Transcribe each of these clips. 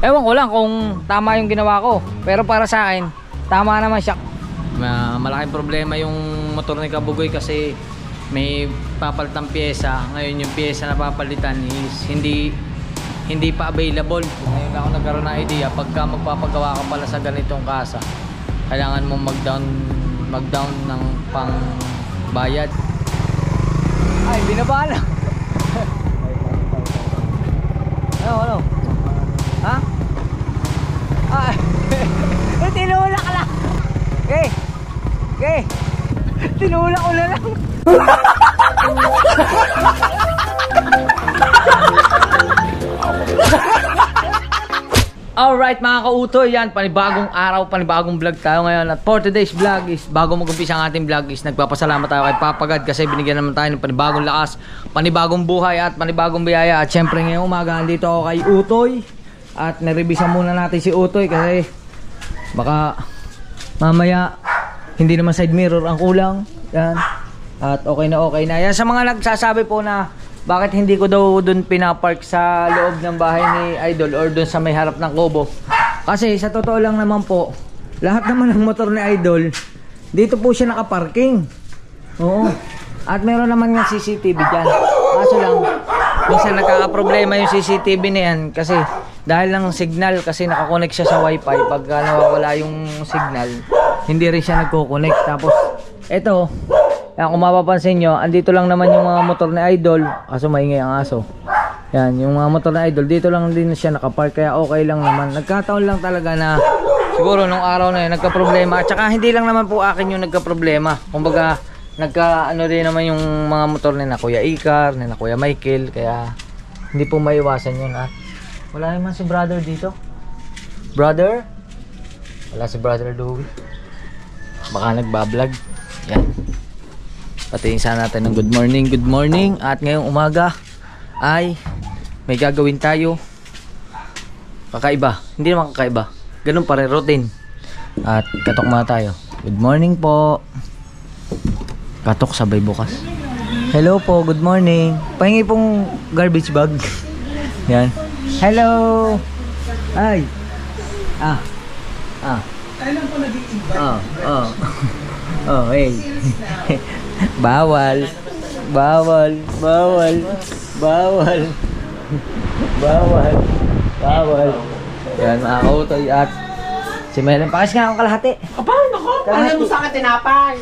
Ewan ko lang kung tama yung ginawa ko. Pero para sa akin, tama naman siya. Malaking problema yung motor ni Kabugoy kasi may papalitang pyesa. Ngayon yung pyesa na papalitan is hindi pa available. Ngayon ako nagkaroon ng idea, pagka magpapagawa ka pala sa ganitong kasa, kailangan mo mag-down ng pang bayad. Ay, binaba na. Ano? Ha? Ah, tinulak ka lang. Okay. Tinulak ko na lang. Alright mga kautoy, yan, panibagong araw, panibagong vlog tayo ngayon. At for today's vlog is, bago mag-umpisa ang ating vlog is, nagpapasalamat tayo kay Papa God kasi binigyan naman tayo ng panibagong lakas, panibagong buhay at panibagong biyaya. At syempre ngayong umaga, dito ako kay Utoy. At narevisan muna natin si Utoy kasi baka mamaya hindi naman side mirror ang kulang. Yan. At okay na. Yan sa mga nagsasabi po na bakit hindi ko daw dun pinapark sa loob ng bahay ni Idol or dun sa may harap ng kubo. Kasi sa totoo lang naman po, lahat naman ng motor ni Idol, dito po siya nakaparking. Oo. At meron naman nga CCTV dyan. Kaso lang, minsan nagkakaproblema yung CCTV na yan kasi dahil lang signal, kasi nakakonect siya sa wifi. Pag nawawala yung signal, hindi rin siya nagko-connect. Tapos eto, kung mapapansin nyo, andito lang naman yung mga motor ni Idol. Kaso maingay ang aso. Yan, yung mga motor ni Idol, dito lang din siya nakapark. Kaya okay lang naman. Nagkataon lang talaga na siguro nung araw na yun nagka-problema. At saka hindi lang naman po akin yung nagka-problema. Kumbaga, nagka-ano rin naman yung mga motor ni na Kuya Icar, ni na Kuya Michael. Kaya hindi po maiwasan yun. At wala naman si brother dito. Brother? Wala si brother Louie. Baka nagbablog. Yan. Patingin sana natin ng good morning. At ngayong umaga ay may gagawin tayo kakaiba. Hindi naman kakaiba, ganun pa rin, routine. At katok muna tayo. Good morning po. Katok sabay bukas. Hello po, good morning. Pahingi pong garbage bag. Yan. Hello. Ay. Kailan po nag-iiba? Hey. Bawal. Yan mga kautoy. At si Melen, pakas nga akong kalahati. Kapal nako, alam mo sa akin tinapay.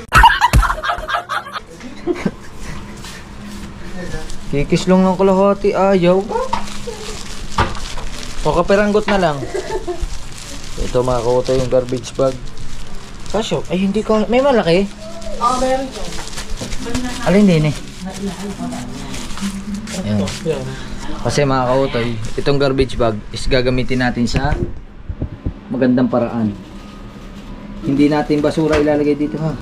Kikis lang ng kalahati, ayaw. Pakaperanggot na lang. Ito mga kautoy, yung garbage bag. Kasyo, ay hindi ko, may malaki? Oo, meron ko. Alin din eh. Ayan. Kasi mga kautoy, itong garbage bag is gagamitin natin sa magandang paraan. Hindi natin basura ilalagay dito ha.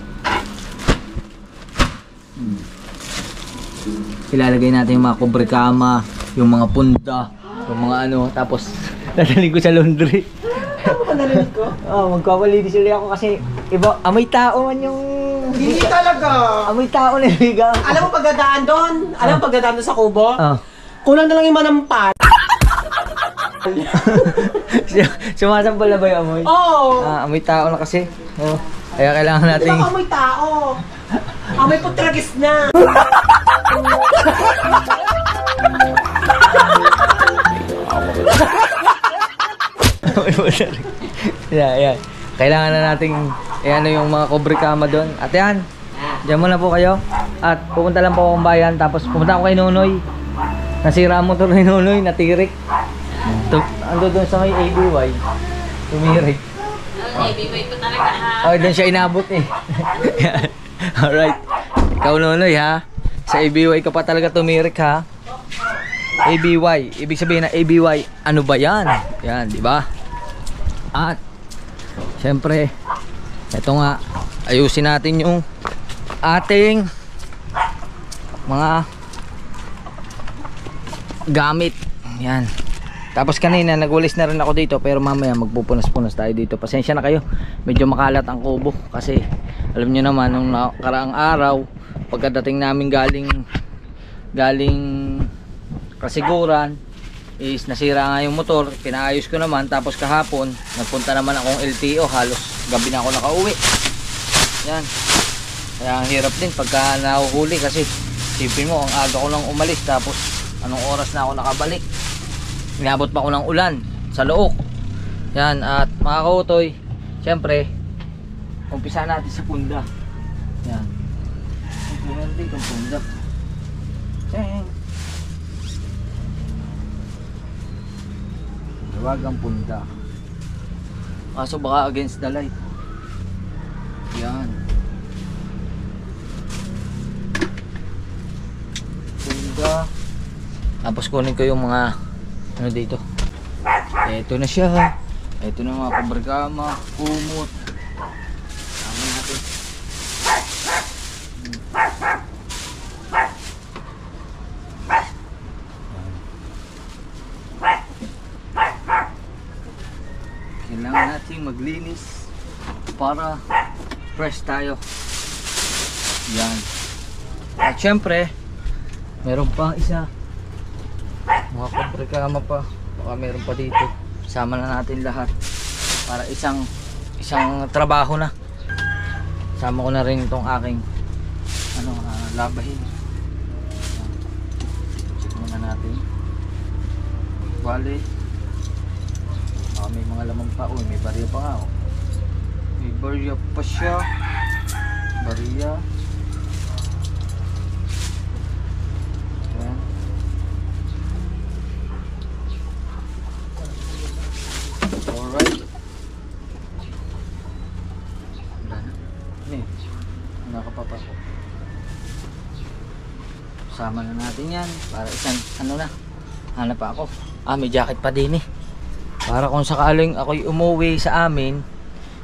Ilalagay natin yung mga kubrekama, yung mga punda, yung mga ano, tapos dadalhin ko sa laundry. Ano ba narinig ko? Magkawalinis ulit ako kasi iba, amoy tao man yung... Hindi talaga. Amoy tao na biga. Alam mo pagdadaan doon? Alam mo pagdadaan doon sa kubo? Kulang na lang yung manampal. Sumasampal na ba yung amoy? Oo. Amoy tao na kasi. Kaya kailangan natin... Di ba amoy tao? Amoy putragis na. Yan. Kailangan na nating ano yung mga kubrekama doon. At yan, diyan muna po kayo. At pupunta lang po akong bayan. Tapos pupunta ako kay Nunoy. Nasira ang motor ni Nunoy, natirik. Ando doon sa may ABY. Tumirik. ABY po talaga ha. Doon siya inabot eh. Alright. Ikaw Nunoy ha. Sa ABY ka pa talaga tumirik ha. ABY. Ibig sabihin na ABY, ano ba yan? Yan, di ba? At syempre, ito nga, ayusin natin yung ating mga gamit. Yan. Tapos kanina nagwalis na rin ako dito, pero mamaya magpupunas-punas tayo dito. Pasensya na kayo, medyo makalat ang kubo kasi alam nyo naman nung nakaraang araw, pagkadating namin galing kasiguran, is nasira nga yung motor, pinaayos ko naman. Tapos kahapon nagpunta naman akong LTO, halos gabi na ako nakauwi. Yan, kaya ang hirap din pagka nahuhuli kasi sipin mo ang aga ko nang umalis, tapos anong oras na ako nakabalik, inabot pa ako ng ulan sa Look. Yan, at mga kautoy, syempre umpisa natin sa punda. Yan, meron din itong punda. Tawagang punda, kaso baka against the light. Yan, punda. Tapos kunin ko yung mga ano dito. Ito na siya. Ito na mga kabargama, kumot. Tama natin. Kailangan natin maglinis para fresh tayo. Yan. At syempre, meron pa isa. Mga kabargama pa. Baka meron pa dito. Sama na natin lahat para isang trabaho na. Sama ko na rin itong aking labahin. Check muna natin. Bale, may mga laman pa. Uy, may barya pa nga. Oh. May barya pa siya. Barya. Ayan. Alright. Wala na. Nakapapa ko. Sama na natin yan para isang na. Hanap pa ako. May jacket pa din eh. Para kung sakaling ako'y umuwi sa amin,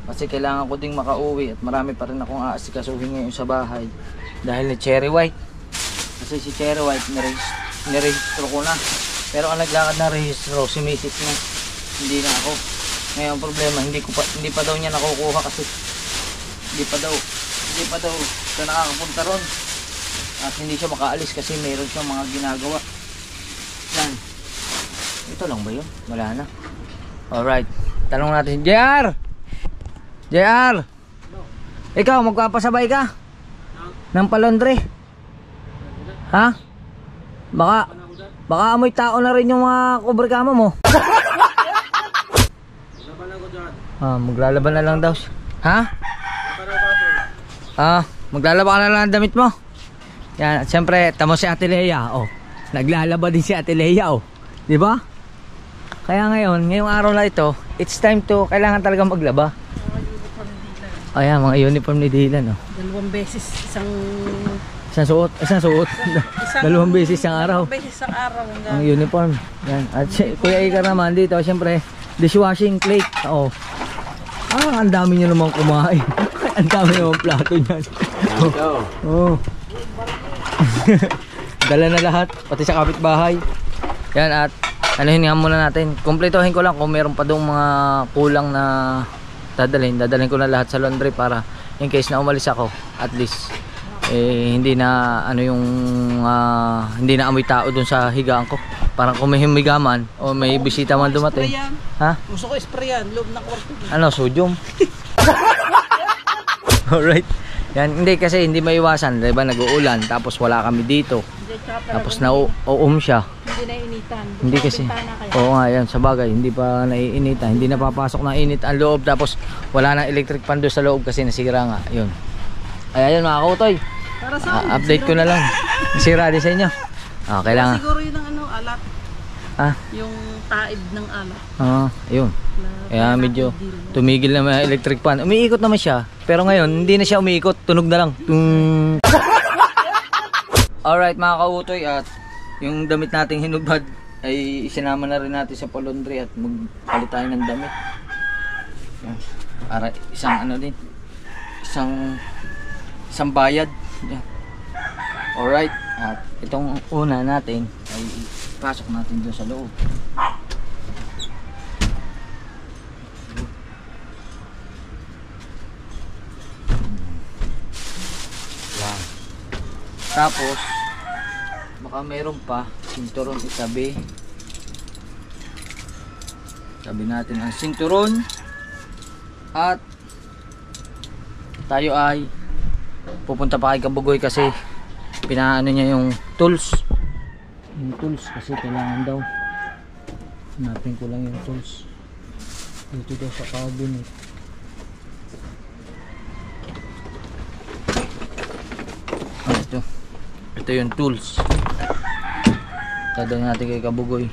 kasi kailangan ko ding makauwi at marami pa rin akong aasikasuhin ngayon sa bahay dahil ni Cherry White. Kasi si Cherry White nirehistro ko na, pero ang naglakad na rehistro si Mrs. na, hindi na ako. Ngayon problema, hindi pa daw niya nakukuha kasi hindi pa daw siya nakakapunta ron at hindi siya makaalis kasi mayroon siyang mga ginagawa. Yan, ito lang ba yun? Wala na. Alright, tanong natin JR! JR! Ikaw, magpapasabay ka? Ng palondre? Ha? Baka amoy tao na rin yung mga kubrikama mo. Maglalaban na lang daw siya. Ha? Maglalaba ka na lang ang damit mo. Yan, at syempre, tamo si Ate Lea. Naglalaba din si Ate Lea. Diba? Kaya ngayong araw na ito, it's time to, kailangan talaga maglaba. Ayan, mga uniform ni Dylan. Dalawang beses Isang suot. Dalawang beses isang araw. Ang uniform. Yan. At Kuya Icar naman dito, syempre, dishwashing plate. Ang dami nyo naman kumain. Ang dami naman plato nyan. Dala na lahat, pati sa kapitbahay. Yan, at anuhin nga muna natin. Kumpletohin ko lang kung meron pa doong mga kulang na dadalhin ko na lahat sa laundry para in case na umalis ako, at least hindi na hindi na amoy tao dun sa higaan ko. Parang kung may himigaman o may bisita man dumating. Ha? Gusto ko sprayan, loob na kwarto. Sodium. Alright. Yan, hindi kasi hindi maiwasan, 'di ba? Nag-uulan tapos wala kami dito. Tapos na-uum siya. Hindi naiinitan. Hindi kasi. Oo nga, yan, sa bagay, hindi pa naiinitan. Hindi napapasok na init ang loob, tapos wala nang electric fan doon sa loob kasi nasira nga. Yun. Ay, ayun mga kautoy. Update ko na lang. Nasira din sa inyo. Kailangan. Siguro yun ang alat. Yung taib ng alat. Ayun. Kaya medyo tumigil na may electric fan. Umiikot naman siya, pero ngayon hindi na siya umiikot, tunog na lang. Alright mga kautoy, at yung damit nating hinubad ay isinama na rin natin sa palondry at magpalit tayo ng damit. Yan. Para isang bayad. Yan. Alright, at itong una natin ay pasok natin doon sa loob. Yan. Tapos baka mayroon pa sinturon itabi. Sabi natin ang sinturon. At tayo ay pupunta pa kay Kabugoy kasi pinaano niya yung tools. Yung tools kasi kailangan daw. Hanapin ko lang yung tools. Dito daw sa cabinet. Ito yung tools. Dadalhin natin kay Kabugoy.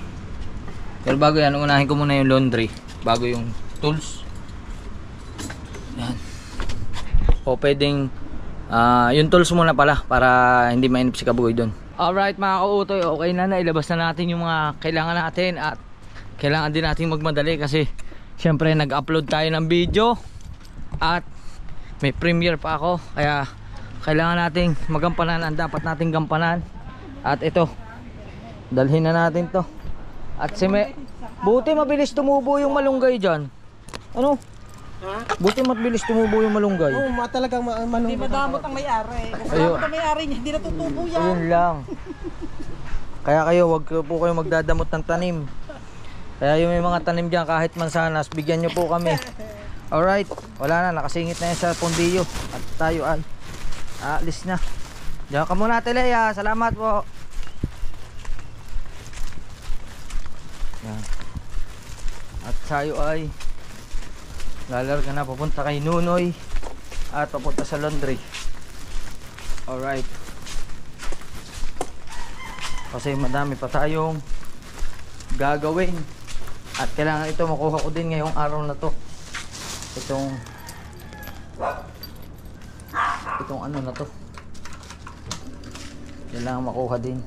Pero bago yan, unahin ko muna yung laundry bago yung tools. Yan. O pwedeng yung tools muna pala para hindi mainip si Kabugoy doon. Alright mga kautoy, okay na, nailabas na natin yung mga kailangan natin. At kailangan din natin magmadali kasi syempre nag-upload tayo ng video at may premiere pa ako, kaya kailangan nating magampanan ang dapat nating gampanan. At ito, dalhin na natin to. At buti mabilis tumubo yung malunggay dyan. Ano? Ha? Buti mabilis tumubo yung malunggay. Oo, talagang Hindi madamot ang may-ari. Kasi madamot ang may-ari niya, hindi natutubo yan. Ayun lang. Kaya kayo, wag po kayo magdadamot ng tanim. Kaya yung may mga tanim dyan, kahit mansanas, bigyan nyo po kami. Alright, wala na, nakasingit na yan sa pondiyo. At tayo ay aalis na. Diyan ka muna, Telea. Salamat po. Yan. At tayo ay lalarga na, pupunta kay Nunoy at papunta sa laundry. Alright. Kasi madami pa tayong gagawin. At kailangan ito makuha ko din ngayong araw na to. Itong ano na to. Kailangan makuha din.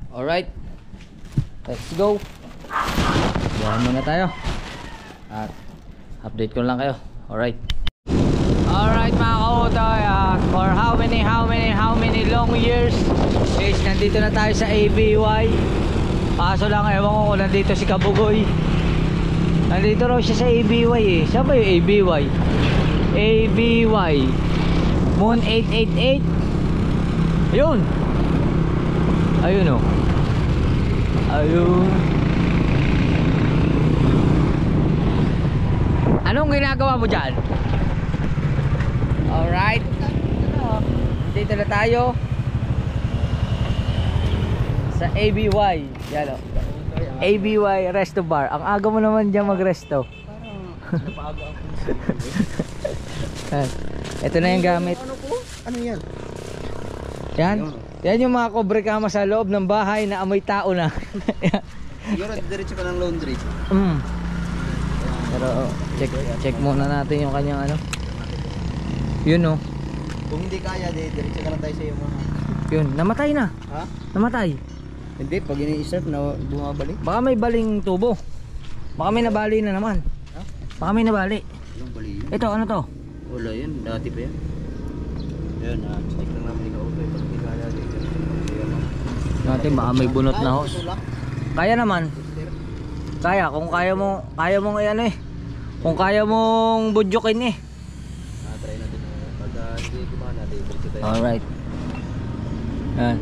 Alright. Let's go. Buhayin muna tayo. At update ko lang kayo. Alright. Alright mga kautoy, for how many long years is nandito na tayo sa ABY. Kaso lang ewan ko kung nandito si Kabugoy. Nandito raw siya sa ABY eh. Saan ba yung ABY? ABY Moon 888. Ayun. Ayun o. Ayun. Anong ginagawa mo dyan? Alright. Dito na tayo sa ABY. Yan o. ABY Resto Bar. Ang aga mo naman dyan magresto. Ito na yung gamit. Ano yan? Yan. Yan yung mga kobre kama sa loob ng bahay na amoy tao na. Yun, diretso ka ng laundry. Pero check muna natin yung kanyang ano. Yun o. Kung hindi kaya, diretso ka lang tayo sa iyo mga. Yun, namatay na. Ha? Namatay. Hindi, pag ini-start na bumabalik. Baka may baling tubo. Baka may nabali na naman. Ha? Baka may nabali. Yung bali yun. Ito, ano to? Wala yan, dati pa yan. Yan, check lang namin ikaw. Pag hindi kaya, Natin baka may bunot na hose. Kaya naman. Kaya, kung kaya mong ano eh. Kung kaya mong budyokin eh. Try natin. Pag hindi kumana, diretso tayo. Alright. Yan.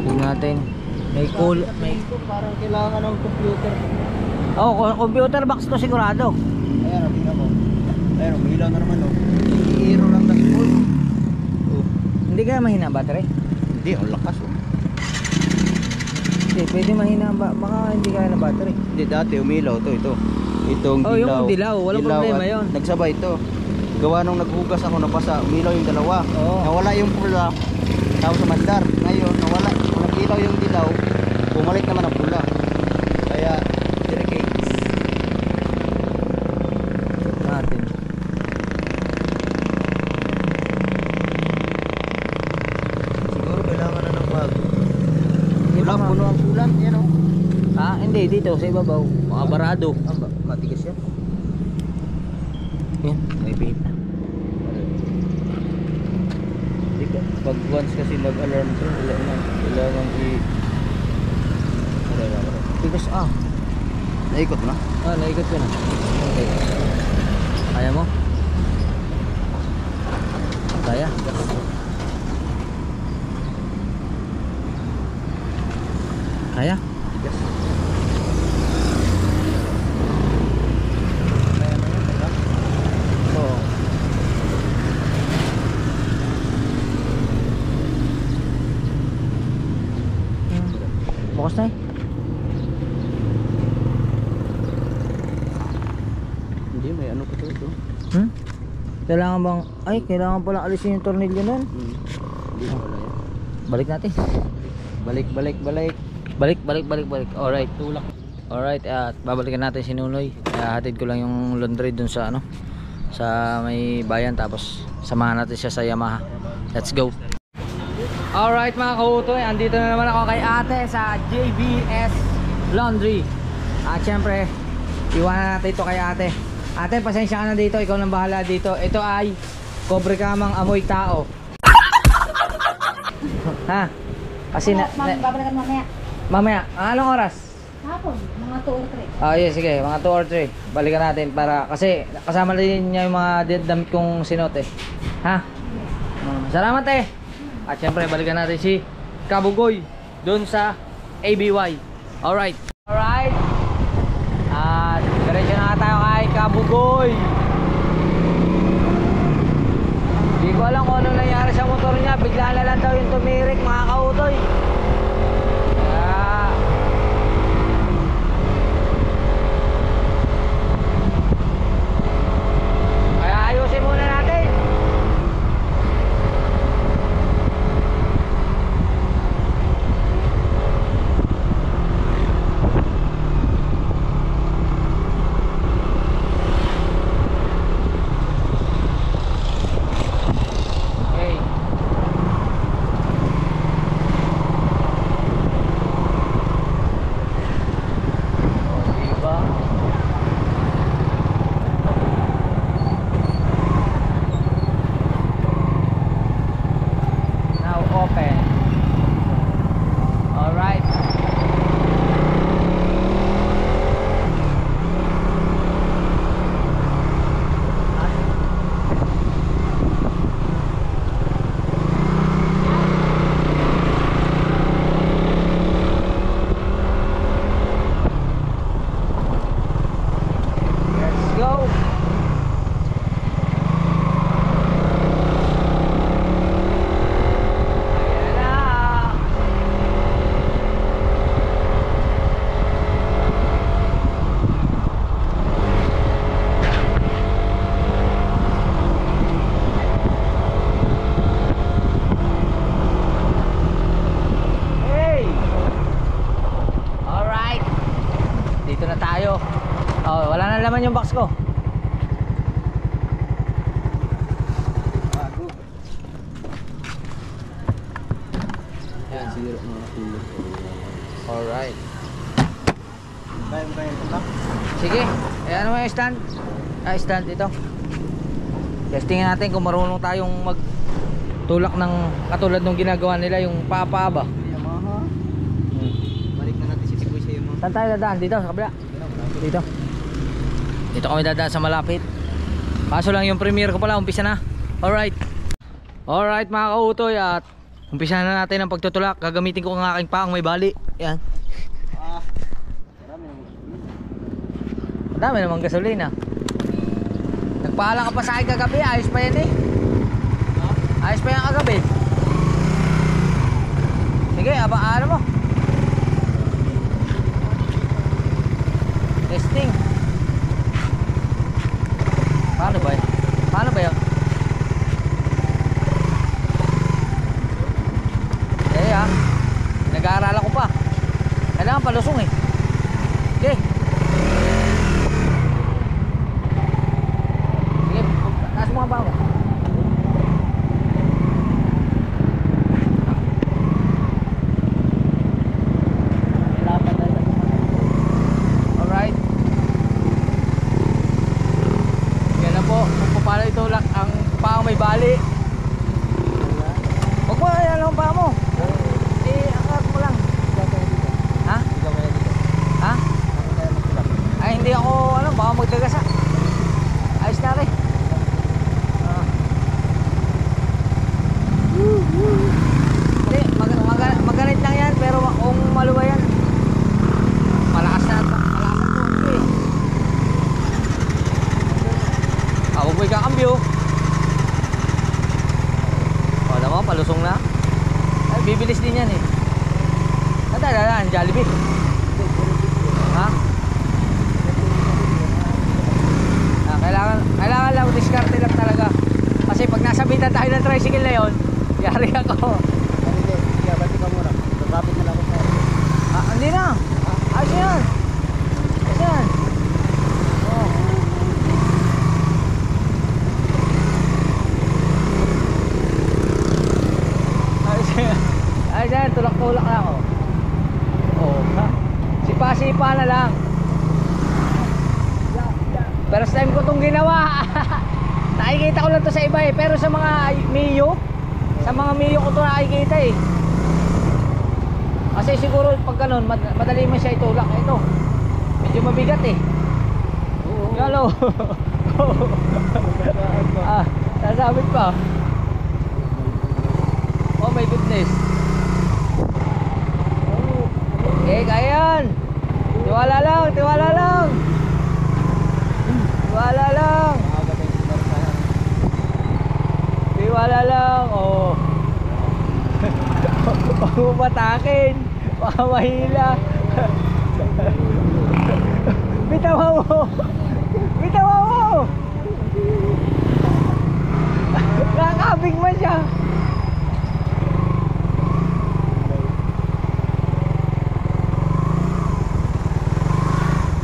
Tingnan natin. May cool. Parang kailangan ng computer. Oh, computer box to sigurado. Ayan, tingnan mo. Ayan, umilaw na naman. I-hero lang ng full. Hindi kaya mahina ang battery? Hindi, ang lakas. Hindi, pwede mahina. Baka hindi kaya ng battery. Hindi, dati umilaw to, ito. Itong dilaw. Yung dilaw. Walang problema at yun. Nagsabay ito. Gawa nung naghugas ako, napasa, umilaw yung dalawa. Oo. Nawala yung pula, tapos sa mandar. Ngayon, nawala. Kung nag-ilaw yung dilaw, bumalik naman ang pula. Kaya, direct Natin. siguro kailangan na ng bago. Kulang, puno ang kulang. Yan o. Ah, hindi. Dito sa ibabaw. Mga barado. Matigas yan. Yan. May bait na. Pag once kasi mag-alarm to, wala na. Kailangan Tigas naikot na. Naikot ko na. Okay. Kaya mo? Kaya? Kaya? Tigas. Kailangan bang, ay, kailangan pala alisin yung tornilyo nun. Hindi ko wala yan. Balik natin. Balik. Alright. Tulak. Alright, at babalikan natin si Nunoy. Kaya hatid ko lang yung laundry dun sa ano, sa may bayan, tapos samahan natin siya sa Yamaha. Let's go. Alright mga kautoy, andito na naman ako kay ate sa JBS Laundry. At syempre, iwanan natin ito kay ate. Ate, pasensya ka na dito, ikaw nang bahala dito. Ito ay Cobre Kamang amoy tao. Ha? Kasi Babalikan mamaya. mamaya, anong oras? Hapon, mga 2 or 3. Ah, yeah, sige, mga 2 or 3. Balikan natin para kasi kasama din niya yung mga damit kong sinot eh. Ha? Salamat eh. At syempre balikan natin si Kabugoy doon sa ABY. Alright. At diretso na nga tayo kay Kabugoy. Hindi ko alam kung ano nangyari sa motor niya. Bigla na lang daw yung tumirik mga kautoy. Kaya ayusin muna natin. Okay. Diba? Now open. All right. Let's go. Ayan na. Hey! Alright. Dito na tayo. Oh, wala na laman yung box ko. Bago. Yan, siguro mga tulog. Alright. Kaya ito ba? Sige. Ayan mo yung stand. Stand ito. Testingin natin kung marunong tayong magtulak ng katulad ng ginagawa nila, yung papaaba. Yamaha. Balik na natin si Tiboy sa Yamaha. Saan tayo dadaan? Dito, sa kabila. Dito. Dito kami dadaan sa malapit. Kaso lang yung premiere ko pala, umpisa na. Alright. Alright mga kautoy, at umpisa na natin ang pagtutulak. Gagamitin ko ang aking paang may bali. Yan. Marami naman. Madami namang gasolina. Nagpaalam ka pa sa akin kagabi, ayos pa yan eh. Ayos pa yan kagabi. Sige, ano mo? Testing. Paano ba yun? Paano ba yun? Eh ha, nag-aaralan ko pa. Kailangan palusong eh. Okay. Sige, taas mo nga ba ako? Alright. Yan na po, kung paano itulak ang paang may bali. Huwag mo, yan lang ang paa mo. Angat mo lang. Ha? Ha? Ay, hindi ako, baka magkagasa. Ayos na rin. Hindi, magalit lang yan, pero kung maluwa yan, malakas na ito. Ako po'y kakambyo. Wala mo, palusong na. Ay, bibilis din yan eh. Dadaan, Jollibee. Ha? First time ko itong ginawa. Nakikita ko lang to sa iba eh. Pero sa mga Mio, ko to nakikita eh. Kasi siguro pag ganun, madali man siya itulak. Ito, medyo mabigat eh. Hello. Sasabit pa. Oh my goodness. Ayan. Tiwala lang. Tiwala lang. Tiwala lang. Oh. Huwag mo patakin. Baka mahila. Bitawa mo. Nakakabing man siya.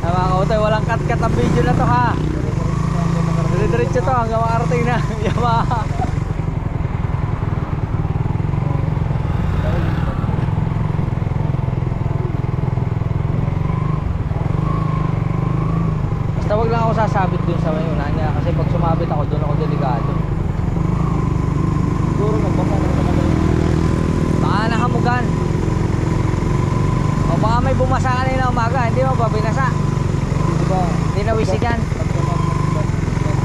Mga kautoy, walang cut-cut ang video na to ha. Diretso to hanggang makarating na Yamaha. Basta wag lang ako sasabit dun sa may unahan niya. Kasi pag sumabit ako dun ako delikado. Siguro magbaka na naman. Baka nakamugan. O baka may bumasa kanina umaga. Hindi mo ba binasa? Hindi na wisigan.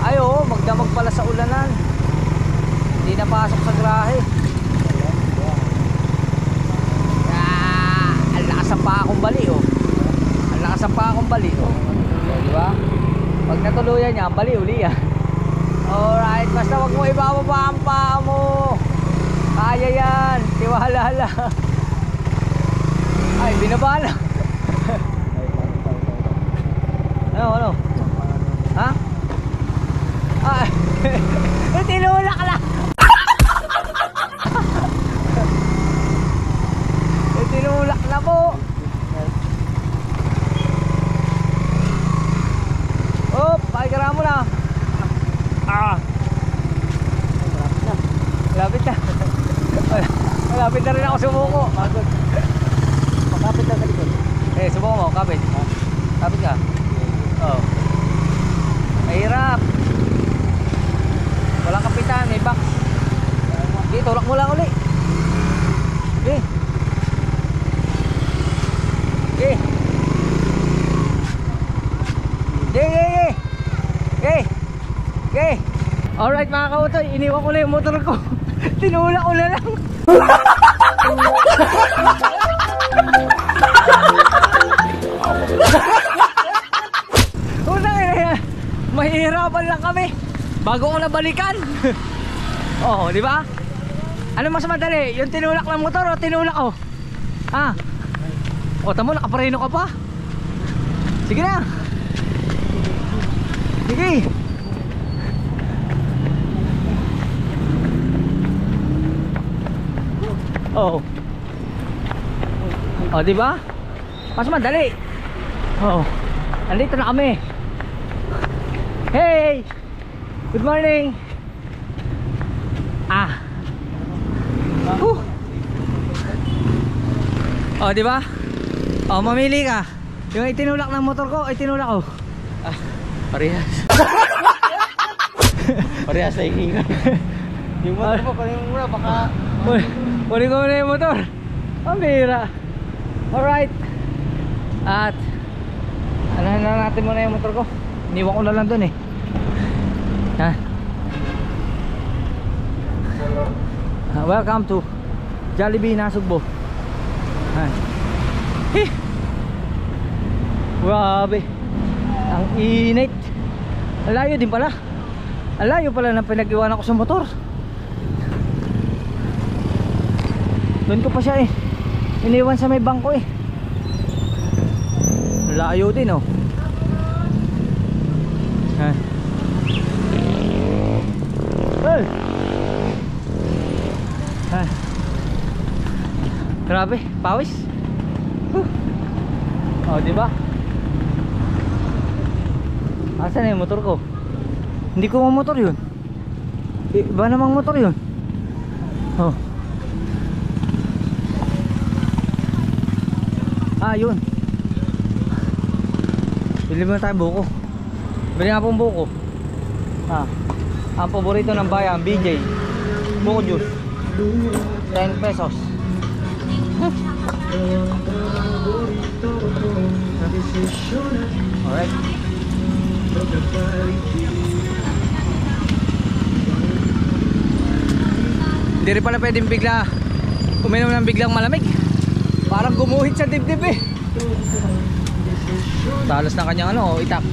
Ay oo, magdamag pala sa ulanan. Hindi napasok sa grahe. Ang lakas ng paa kong bali oh. Ang lakas ng paa kong bali oh. Diba? Pag natuluyan niya, bali uli yan. Alright, basta wag mo ibababa ang paa mo. Kaya yan, tiwala lang. Ay, binaba na. Ano? Ha? Ay, tinulak lang. Tinulak na po. Oh, pakikira mo na. Malapit na. Malapit na rin ako sumuko. Makapit na sa likod. Subuko mo, kapit. Kapit ka. Oh. Mahirap. Walang kapitan, may box. Okay, tulak mo lang uli. Okay. Okay. Okay. Alright mga kautoy, iniwan ko na yung motor ko. Tinulak ko na lang. Mahihirapan lang kami bago ko nabalikan. Oo, di ba? Ano mas madali? Yung tinulak ng motor o tinulak ko? Ha? O, tamo, nakapareno ka pa. Sige na. Sige. Oo. O, di ba? Mas madali. Oo. Andito na kami. Hey! Good morning! Oh, di ba? Oh, mamili ka. Yung itinulak ng motor ko, itinulak ko. Parehas. Parehas na hihinga. Yung motor ko, pareho muna, baka... Kunin ko muna yung motor. Pambira. Alright. At anahan na natin muna yung motor ko. Iniwan ko na lang dun eh. Ha? Welcome to Jollibee Nasugbo. Grabe. Ang init. Ang layo din pala. Ang layo pala ng pinag-iwanan ko sa motor. Doon ko pa siya eh. Iniwan sa may bangko eh. Ang layo din oh. Hey. Grabe, pawis. Oh, di ba? Asan na yung motor ko? Hindi ko motor 'yun. Iba namang motor 'yun. Oh. Yun. Bili mo na tayo buko. Bili nga pong buko. Ha. Ang paborito ng bayan, BJ. Buko juice. 10 pesos. Alright. Hindi rin pala pwedeng bigla uminom ng biglang malamig. Parang gumuhit sa dibdib eh. Talas na kanyang ano, itak.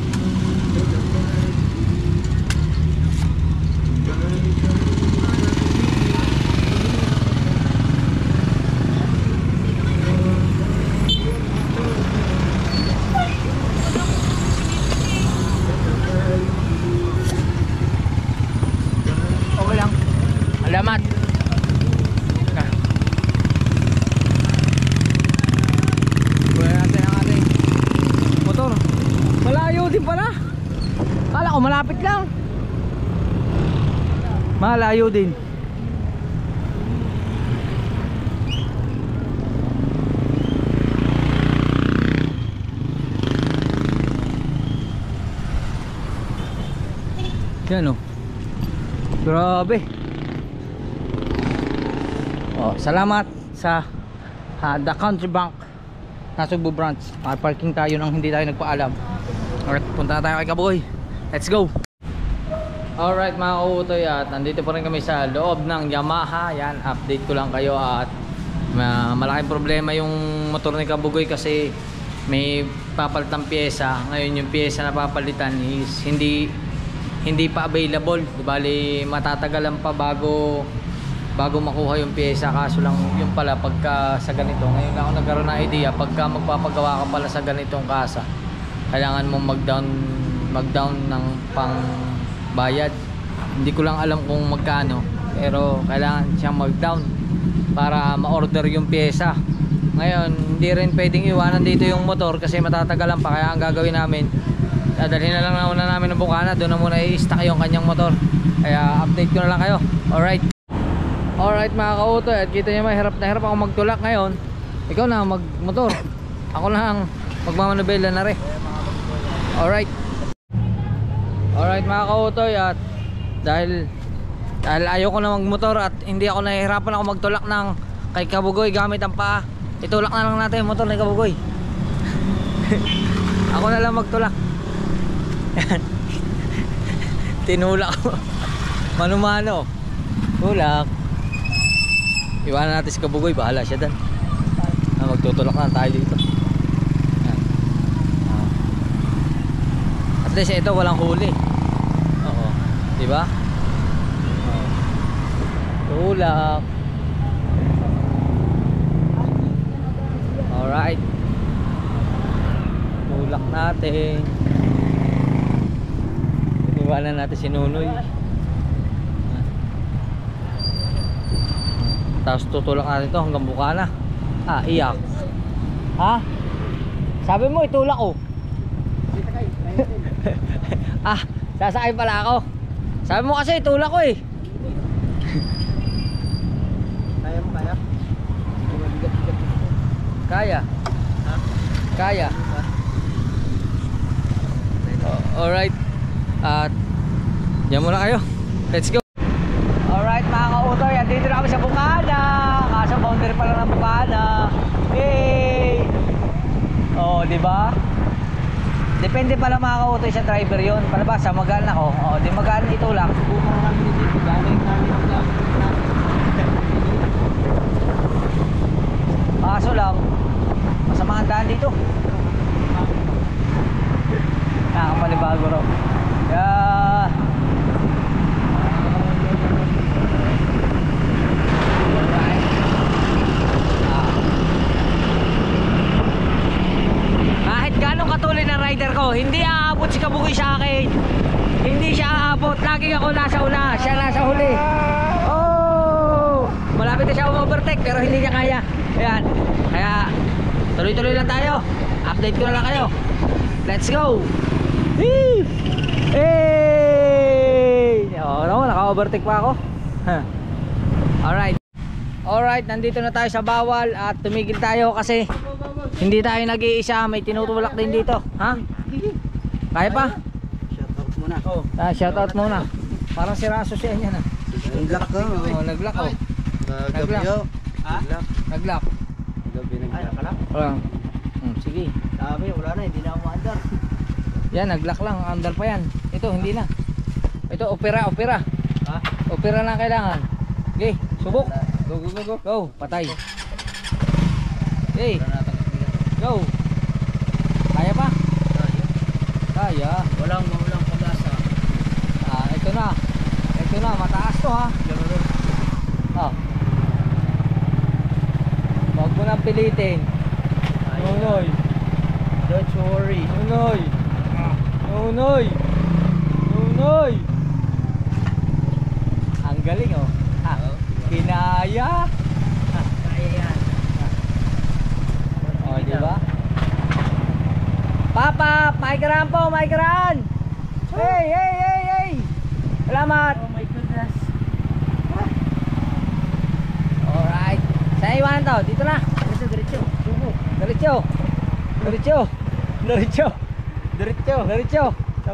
Okay lang. Alamat. Malayo din pala. Kala ko malapit lang. Malayo din. Yan oh. Grabe. Oh, salamat sa The Country Bank Nasugbu branch. Parking tayo nang hindi tayo nagpaalam. Alright, punta tayo kay Kaboy. Let's go. Alright mga kautoy, at nandito pa rin kami sa loob ng Yamaha. Yan, update ko lang kayo at malaking problema yung motor ni Kabugoy kasi may papalitang pyesa. Ngayon yung pyesa na papalitan is hindi pa available. Bali matatagalan pa bago makuha yung pyesa. Kaso lang yung pala pagka sa ganito, ngayon lang ako nagkaroon ng idea, pagka magpapagawa ka pala sa ganitong kasa, kailangan mo mag-down ng pang bayad. Hindi ko lang alam kung magkano, pero kailangan siyang mag-down para ma-order yung pyesa. Ngayon hindi rin pwedeng iwanan dito yung motor kasi matatagalan pa. Kaya ang gagawin namin, dadalhin na lang muna namin ng bukana, doon na muna i-stack yung kanyang motor. Kaya update ko na lang kayo. Alright mga kautoy, at kita nyo mahirap na hirap ako magtulak ngayon. Ikaw na magmotor, ako lang magmamanubela na rin. Alright mga kautoy, at dahil ayoko na magmotor at hindi ako nahihirapan ako magtulak ng kay Kabugoy gamit ang paa, itulak na lang natin yung motor ni Kabugoy. Ako na lang magtulak. Tinulak ko. Mano-mano. Tulak. Iwanan natin si Kabugoy, bahala siya dan. Magtutulak na tayo dito. At least ito walang huli. Oo, di ba? Tulak. Alright. Tulak natin. Iwanan natin si Nunoy. Tapos tutulak natin ito hanggang bukana. Iyak. Ha? Sabi mo itulak ko. Sasakay pala ako. Sabi mo kasi itulak ko eh. Kaya mo kaya? Kaya. Ha? Kaya. Alright. At diyan muna kayo. Let's go. Alright mga kautoy, andito na kami sa bukana. Kaso boundary pa lang ng bukana. Yay! Oh, di ba? Depende pala mga kautoy sa driver yon. Palabas, magaan ako. Oh, di magaan itulak. Bukang kami dito, galing namin ang Kaso lang, masama ang daan dito. Nakapanibago raw. Kaya kahit ganong katuloy na rider ko, hindi aabot si Kabugoy sa akin. Hindi siya aabot. Laging ako nasa una, siya nasa huli. Oh! Malapit na siya overtake pero hindi niya kaya. Ayan. Kaya tuloy-tuloy lang tayo. Update ko na lang kayo. Let's go! Hey! Oh, no, naka-overtake pa ako. Alright. Alright, nandito na tayo sa bawal at tumigil tayo kasi hindi tayo nag-iisa, may tinutulak din dito. Ha? Kaya pa? muna. Shoutout muna. Parang si Raso siya yan ah. Nag-lock ka. Nag-lock oh. Gabi yun. Nag-lock. Gabi Ay, nag-lock. nakalak. Wala. Sige. Sabi, wala na, hindi na ako maandar. Yan, nag-lock lang. Andal pa yan. Ito, hindi na. Ito, opera. Ha? Opera na kailangan. Okay, subok. Go. Go, patay. Okay, go. Kaya pa? Kaya. Walang pag-asa. Ito na, mataas to ha. Huwag mo nang pilitin. Nunoy. Don't worry. Nunoy. Ang galing oh. Kinaya. Kaya yan. Di ba? Papa, maikaran po, maikaran. Hey. Salamat. Oh my goodness. Alright. Saan iwanan to? Dito na. Diretso.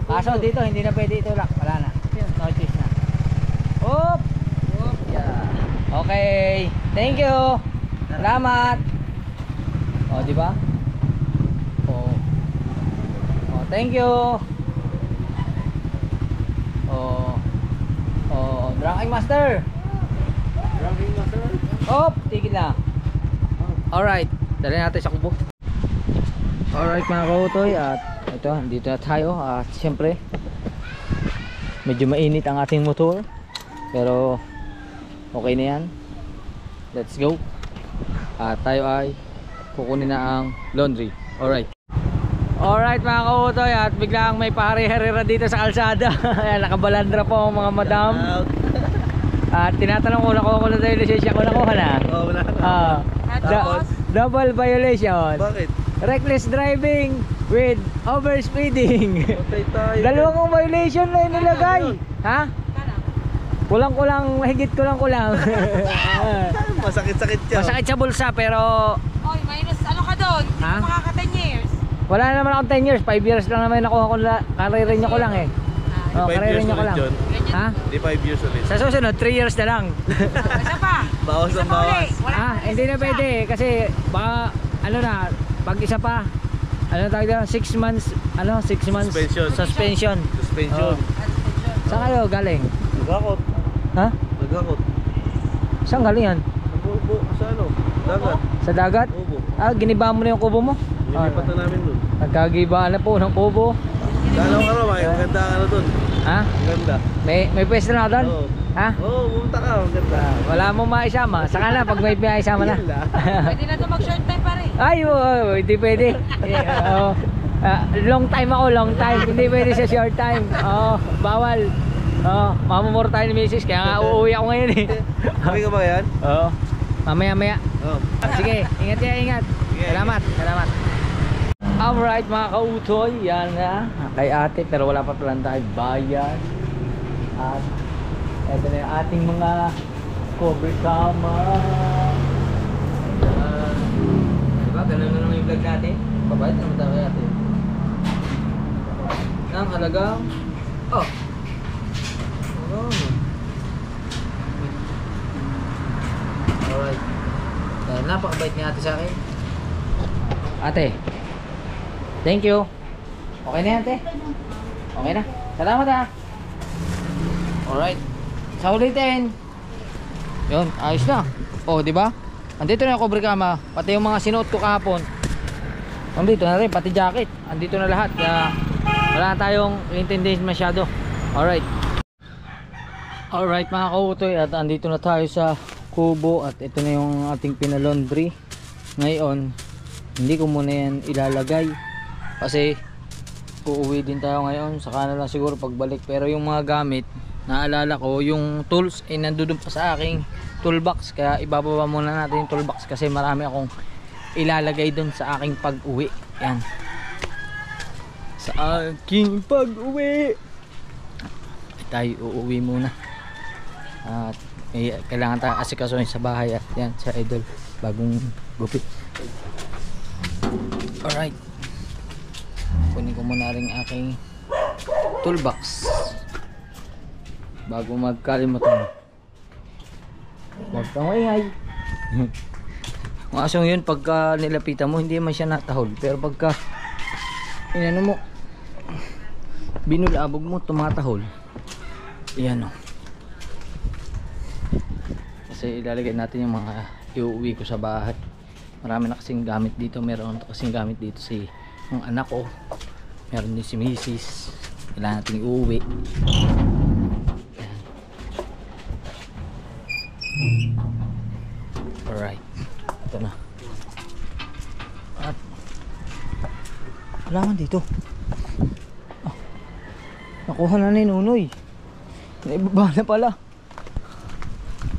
Kaso dito hindi na pwede itulak. Wala na. No choice na. Oop. Yeah. Okay. Thank you. Salamat. Di ba? Thank you. Drunking master. Oop, tigil na. Alright, dali natin sa kubo. Alright mga kautoy, at ito, dito na tayo. At siyempre medyo mainit ang ating motor, pero okay na yan. Let's go. At tayo ay kukunin na ang laundry. Alright mga kautoy, at biglang may pahari-harira dito sa kalsada. Ayan, nakabalandra po ang mga madam. At tinatanong ko, nakuha ko na tayo lisensya ko, nakuha na. Wala na. Tapos? Double violation. Bakit? Reckless driving with overspeeding. Patay tayo. Dalawang violation na inilagay. Ha? Kulang-kulang, higit kulang-kulang. Masakit-sakit yan. Masakit sa bulsa pero Oy, minus ano ka doon? Hindi Ha? ka makaka 10 years. wala naman akong 10 years. 5 years lang naman nakuha ko na. Karirin ko lang eh. Ah, 5 years karirin ko ulit lang. yun. ganyan. Ha? Di 5 years ulit. Sa susunod, 3 years na lang. Isa pa. Bawas Isa ang pa uli. bawas. Wala Ah, pa hindi na isa. pwede kasi baka ano na, pag isa pa, ano tawag doon, 6 months, 6 months Suspension. suspension. Suspension. Saan kayo galing? Nagakot. Ha? Nagakot. Saan galing yan? Nabubo sa ano? Dagat. Sa dagat? Ubo. Giniba mo na yung kubo mo? Nilipat na namin dun. Nagkagibaan na po ng kubo. Dalawang araw, may maganda ang ano dun. Ha? Maganda. May pwesto na ako doon? Oo. Ha? Oo, pumunta ka. Maganda. Wala mo maisama. Saka na, pag may maisama na. Yun lang. Pwede na ito mag-short time pa rin. Ay, hindi pwede. Long time ako, long time. Hindi pwede sa short time. Bawal. Mamumuro tayo ni Mrs. Kaya nga uuwi ako ngayon eh. Okay ka ba yan? Oo. Mamaya. Oo. Sige, ingat. Salamat. Alright mga kautoy, yan na kay ate, pero wala pa pala tayo bayad. At eto na yung ating mga cover kama. Diba, ganun na naman yung vlog natin. Babayad naman tayo kay ate. Ang halagang alright. Napakabait ni ate sa akin. Ate, thank you. Okay na yan, ate? Okay na. Salamat ha. Alright. Sa ulitin. Yun, ayos na. Di ba? Andito na yung cover kama. Pati yung mga sinuot ko kahapon. Andito na rin, pati jacket. Andito na lahat. Kaya wala tayong intindihin masyado. Alright. Alright mga kautoy. At andito na tayo sa kubo. At ito na yung ating pinalaundry. Ngayon, hindi ko muna yan ilalagay kasi uuwi din tayo ngayon, saka na lang siguro pagbalik. Pero yung mga gamit, naalala ko yung tools ay nandun pa sa aking toolbox, kaya ibababa muna natin yung toolbox kasi marami akong ilalagay dun sa aking pag-uwi. Yan, sa aking pag-uwi tayo uuwi muna at kailangan tayo asikasuhin sa bahay. At yan, sa idol bagong gupit. Alright, kunin ko muna rin aking toolbox. Bago magkalimutan. Huwag kang maingay. Ang asong yun, pagka nilapitan mo, hindi man siya natahol. Pero pagka inano mo, binulabog mo, tumatahol. Yan o. Kasi ilalagay natin yung mga iuwi ko sa bahay. Marami na kasing gamit dito. Meron kasing gamit dito si yung anak ko. Meron din si Mrs. Kailangan natin iuwi. Alright, ito na. At wala man dito. Nakuha na ni Nunoy. Naibaba na pala.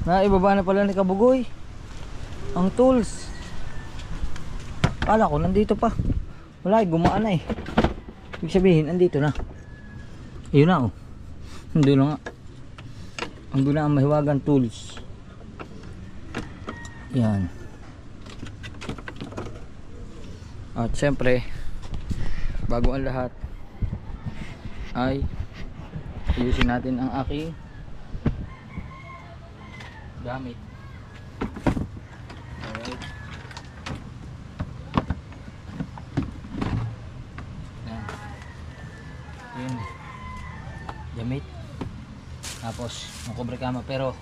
Naibaba na pala ni Kabugoy ang tools. Kala ko nandito pa. Wala, gumaan na eh. Ibig sabihin, andito na. Ayun na oh. Andun na nga. Andun na ang mahiwagang tools. Yan. At syempre, bago ang lahat ay ayusin natin ang aking gamit. Alright. Yan. Yun. Gamit. Tapos ang cover kama, pero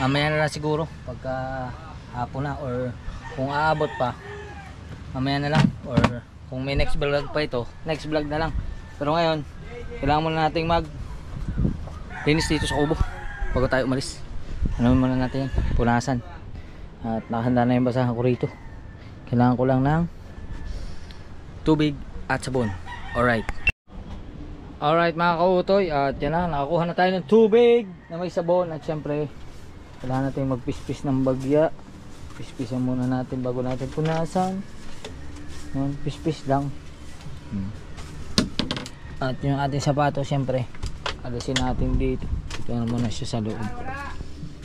mamaya na lang siguro pagka hapon na, or kung aabot pa mamaya na lang, or kung may next vlog pa ito, next vlog na lang. Pero ngayon kailangan muna nating mag linis dito sa kubo bago tayo umalis. Ano muna natin, punasan. At nakahanda na yung basahan ko rito. Kailangan ko lang ng tubig at sabon. Alright mga kautoy, at yan na, nakakuha na tayo ng tubig na may sabon. At syempre kailangan natin magpispis ng bagya. Pispisan muna natin bago natin punasan. Pispis lang. At yung ating sapato, syempre alisin natin dito. Ito na muna siya sa loob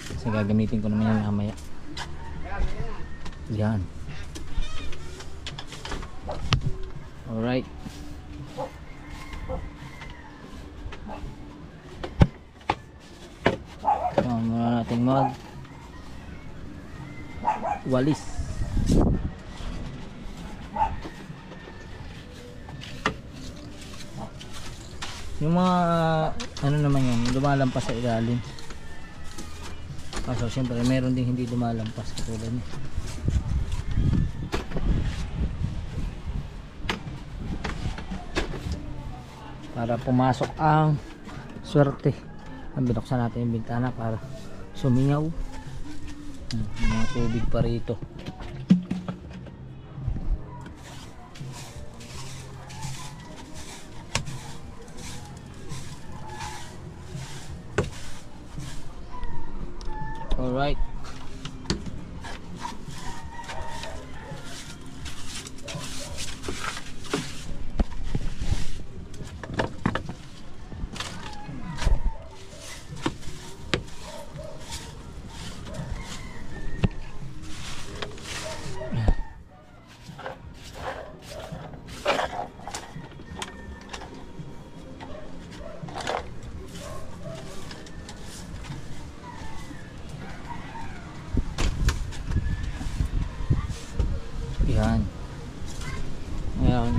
kasi gagamitin ko naman yan mamaya. Yan. Alright. Muna natin mag walis. Yung mga ano naman yan, lumalampas sa ilalim. Kaso siyempre meron din hindi lumalampas katulad niya. Para pumasok ang swerte. Binuksan natin yung bintana para sumingaw. Mga tubig pa rito. Alright. Yan. Ngayon,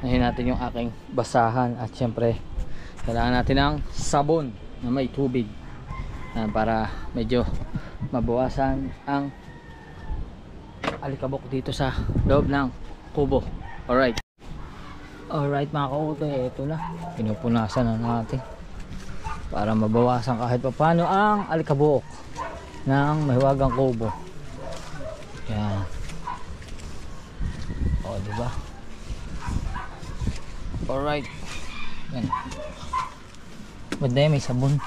nahin natin yung aking basahan. At syempre kailangan natin ng sabon na may tubig para medyo mabawasan ang alikabok dito sa loob ng kubo. Alright. Alright mga kautoy, ito na, pinupunasan na natin para mabawasan kahit pa paano ang alikabok ng mahiwagang kubo. Yan. O, diba? Alright. Yan. Banda may sabon.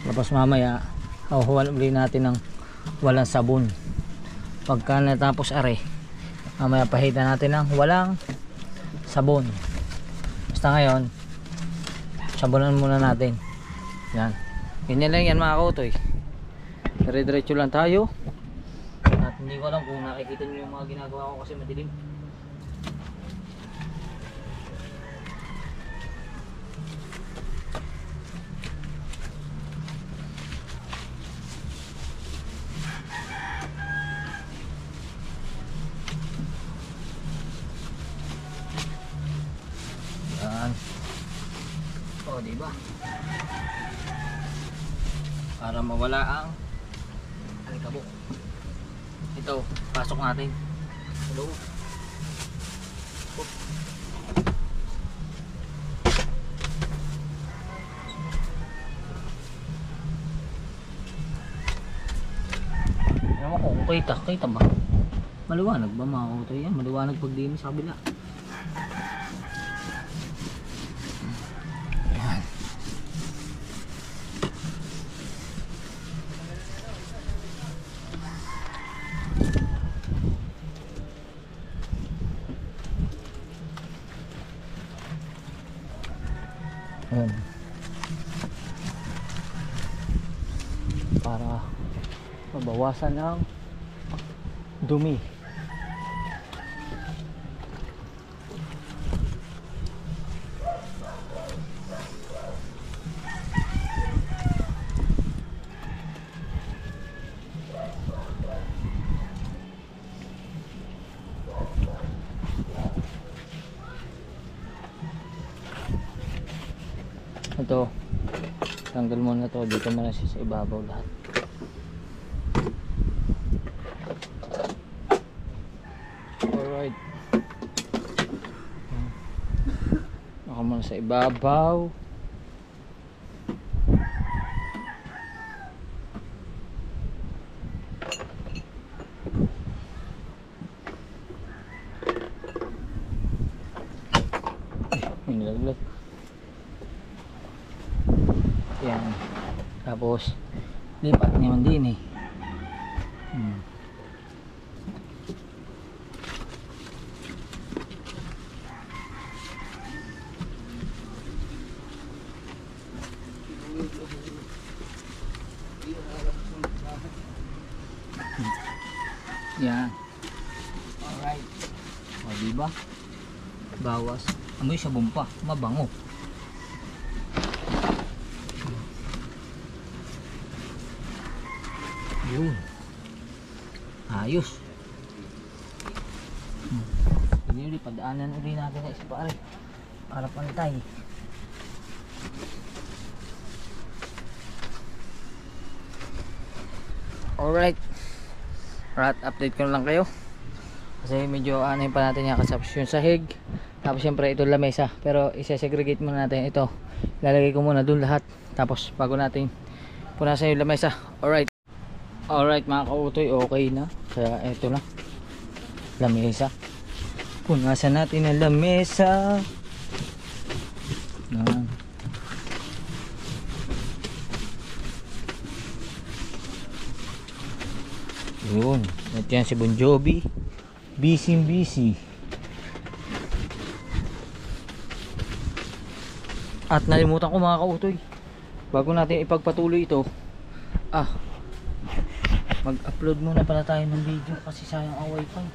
Tapos mamaya huhuwan uli natin ng walang sabon. Pagka natapos are, mamaya pahitan natin ng walang sabon. Basta ngayon sabunan muna natin. Yan. Ganyan lang yan mga kautoy. Dire-diretso lang tayo. At hindi ko alam kung nakikita nyo yung mga ginagawa ko kasi madilim. Yan. O, diba? Para mawala ang alikabok. Ito, pasok natin. Hello. Alam mo kung kita ba? Maliwanag ba mga auto yan? Maliwanag pag di sa kabila. Ayan. Ayan. Para mabawasan ang dumi. Ito, tanggal muna to, dito muna siya sa ibabaw lahat. Alright, ako muna sa ibabaw. Ay, nilaglag. Yan. Tapos lipat naman din eh. Yan. Alright. O diba? Bawas. Amoy sabon pa. Mabango. Yun. Ayos. Hindi ulit, padaanan ulit natin na isa pare. Para pantay. Alright. Update ko lang kayo. Kasi medyo ano pa natin yung kasapos yung sahig. Tapos syempre ito lamesa. Pero isa-segregate muna natin ito. Lalagay ko muna dun lahat. Tapos bago natin punasan yung lamesa. Alright mga kautoy, okay na. Kaya ito na, lamesa. Punasan natin ang lamesa. Yan. Yun. At yan si Bon Jovi. Busy. At nalimutan ko mga kautoy, bago natin ipagpatuloy ito, mag-upload muna pala tayo ng video kasi sayang ang wifi.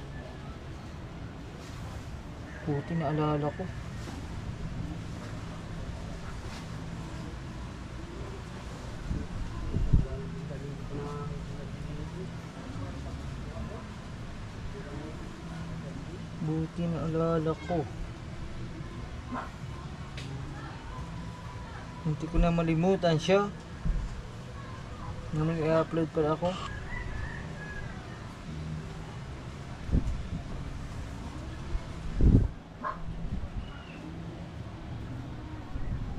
Puti na alala ko. Buti na alala ko. Hindi ko na malimutan siya. Naman i-upload pala ako.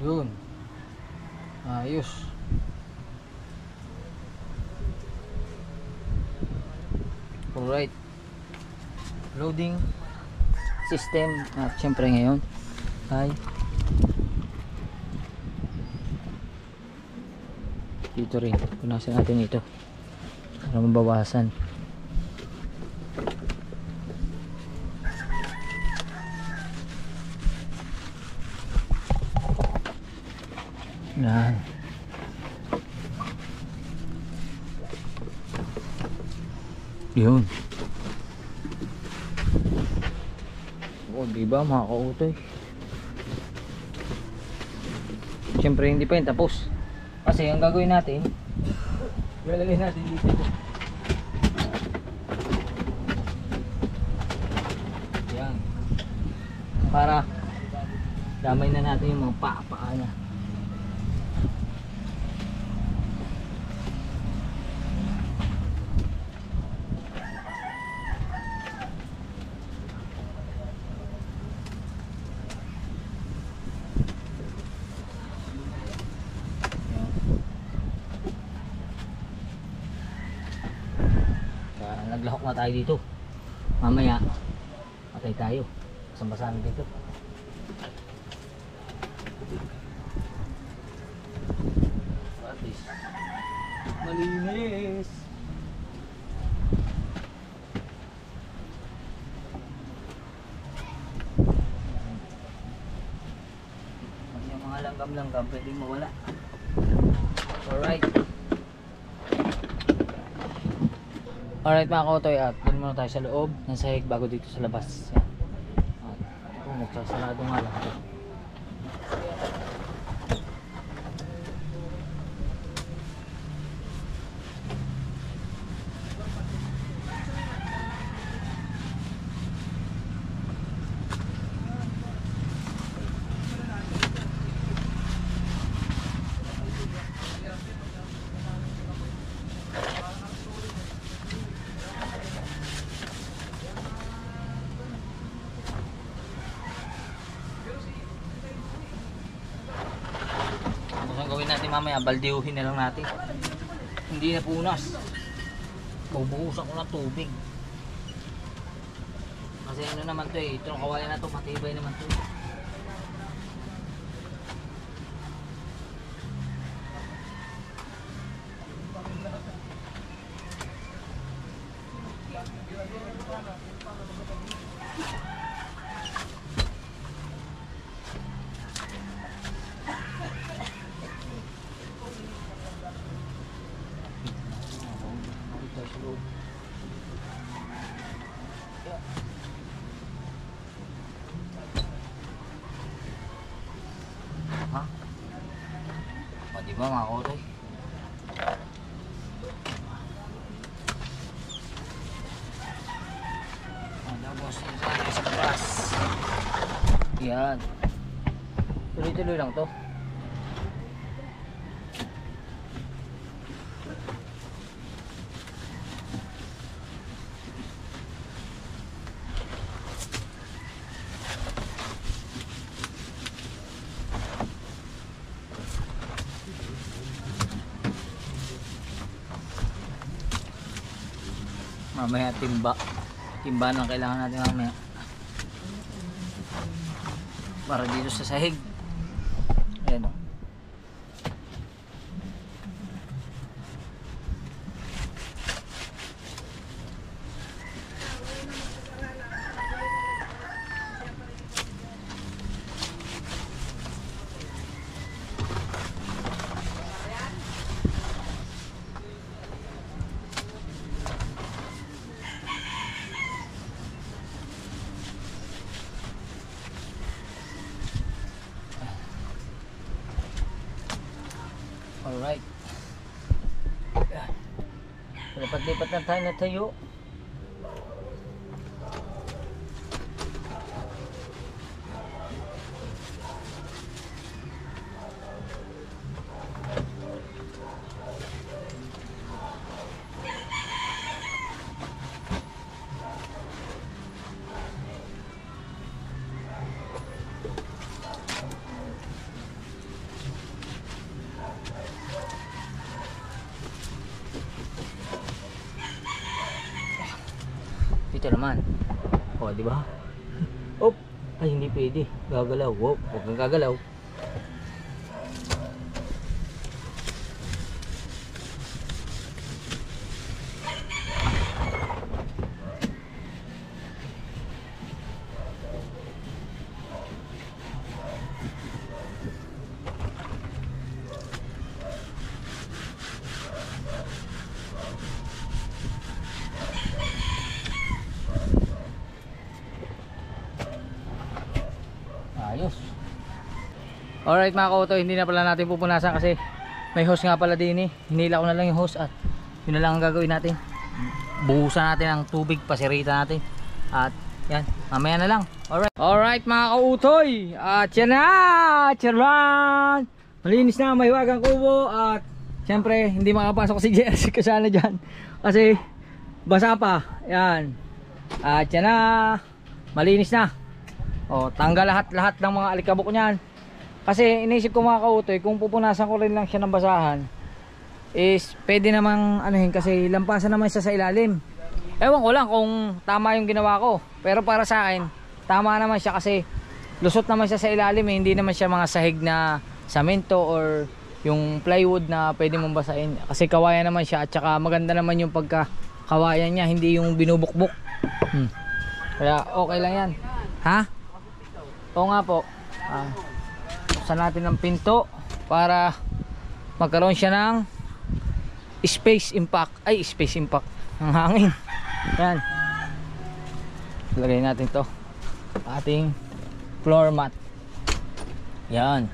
Yun. Ayos. Alright. Loading system. At syempre ngayon ay dito rin. Punasan natin ito para mabawasan. Yan. Yun. Oh, di ba mga kautoy? Siyempre hindi pa yun tapos. Kasi ang gagawin natin, ilalagay natin dito. Yan. Para damay na natin yung mga paa niya. Naglahok na tayo dito. Mamaya patay tayo. Basang-basahan dito. Patis. Malinis. Yung mga langgam-langgam pwedeng mawala. Alright. Alright mga kautoy, at doon muna tayo sa loob ng sahig bago dito sa labas. Yan. At kung magsasarado nga lang ito. Ang gawin natin mamaya, baldiuhin na lang natin. Hindi na punas. Bubuhusan ko ng tubig. Kasi ano naman to eh, itong kawayan na to, matibay naman to. Ha? O diba mga kautoy? Tapos yung sa grass. Yan. Tuloy-tuloy lang to. Mamaya timba ang kailangan natin mamaya para dito sa sahig. Ayan o. Alright. Lipat-lipat na tayo na tayo. Ito naman. O, di ba? Op. Ay, hindi pwede. Gagalaw. Wop, huwag kang gagalaw. Alright mga kautoy, hindi na pala natin pupunasan kasi may hose nga pala din eh. Hinila ko na lang yung hose at yun na lang ang gagawin natin. Buhusan natin ang tubig, pasirita natin. At yan, mamaya na lang. Alright mga kautoy, at yan na, charan! Malinis na, mahiwagang kubo at syempre hindi makapasok si Jersey kasana dyan kasi basa pa. Yan. At yan na, malinis na. O, tanggal lahat ng mga alikabok niyan. Kasi inisip ko mga kautoy, kung pupunasan ko rin lang siya ng basahan is pwede namang anuhin kasi lampasan naman siya sa ilalim. Ewan ko lang kung tama yung ginawa ko, pero para sa akin tama naman siya kasi lusot naman siya sa ilalim eh. Hindi naman siya mga sahig na samento or yung plywood na pwede mong basahin kasi kawayan naman siya at saka maganda naman yung pagkakawayan niya, hindi yung binubukbok. Kaya okay lang yan. Ha? Oo nga po. Buksan natin ng pinto para magkaroon siya ng space impact ng hangin. Yan, lagay natin to ating floor mat. Yan,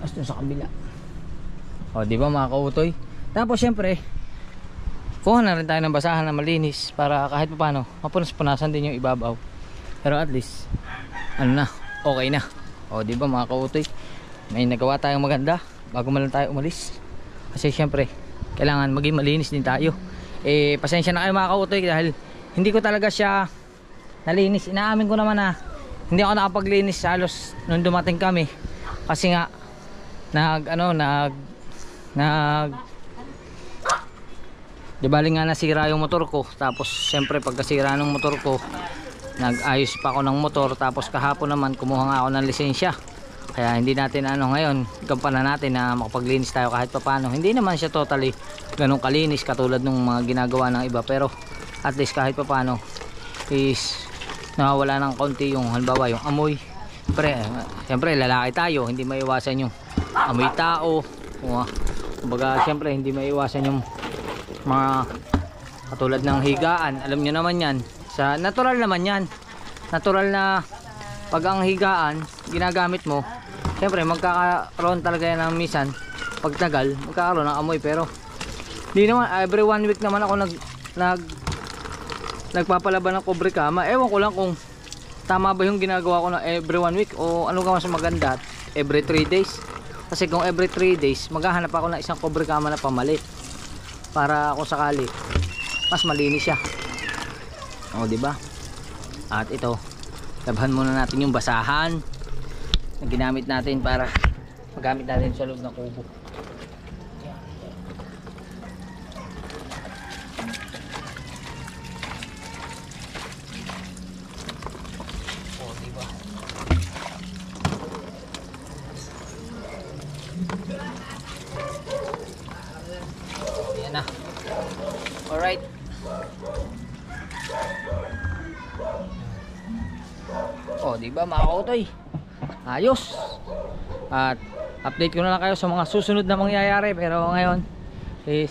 basta sa kabila. O diba mga kautoy, tapos syempre kuha na rin tayo ng basahan na malinis para kahit pa paano mapunas-punasan din yung ibabaw, pero at least ano na, okay na. O diba mga kautoy, may nagawa tayong maganda bago man lang tayo umalis kasi syempre kailangan maging malinis din tayo. Pasensya na kayo mga kautoy dahil hindi ko talaga siya nalinis. Inaamin ko naman na hindi ako nakapaglinis halos nung dumating kami kasi nga di bali nga nasira yung motor ko. Tapos syempre pagkasira ng motor ko nag-ayos pa ako ng motor. Tapos kahapon naman kumuha nga ako ng lisensya. Kaya hindi natin ngayon gampanan natin na makapaglinis tayo kahit papano. Hindi naman siya totally ganun kalinis katulad ng mga ginagawa ng iba, pero at least kahit papano is nawawala ng konti yung halimbawa yung amoy. Siyempre lalaki tayo, hindi maiwasan yung amoy tao. Kumbaga siyempre hindi maiwasan yung mga katulad ng higaan. Alam nyo naman yan, sa natural naman yan, natural na pag ang higaan ginagamit mo, siyempre magkakaroon talaga yan ng minsan pag tagal magkakaroon ng amoy. Pero di naman, every 1 week naman ako nagpapalaban ng kobre kama. Ewan ko lang kung tama ba yung ginagawa ko na every 1 week o ano ka mas maganda, every 3 days. Kasi kung every 3 days maghahanap ako ng isang kobre kama na pamalit para kung sakali mas malinis siya. O diba? At ito, labhan muna natin yung basahan na ginamit natin para magamit natin sa loob ng kubo. O diba? Yan na. Alright. O diba mga kautoy, ayos. At update ko na lang kayo sa mga susunod na mangyayari. Pero ngayon is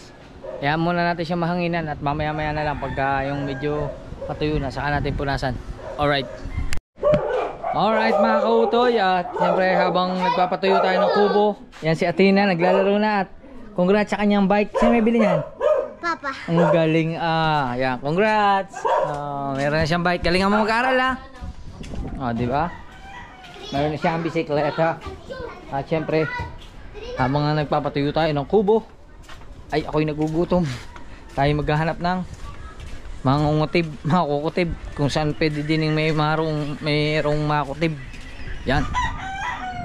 hayaan muna natin siya mahanginan at mamaya maya na lang pagka yung medyo patuyo na saka natin punasan. Alright mga kautoy, at siyempre habang nagpapatuyo tayo ng kubo, yan si Athena naglalaro na. At congrats sa kanyang bike. Sino may bili niyan? Papa. Ang galing. Yan, congrats. Meron na siyang bike. Galing mo mag-aral diba? Meron na siyang bisikleta. At syempre habang nagpapatuyo tayo ng kubo ay ako'y nagugutom. Tayo maghahanap ng mga kukutib kung saan pwede din may mayroong makutib. Yan.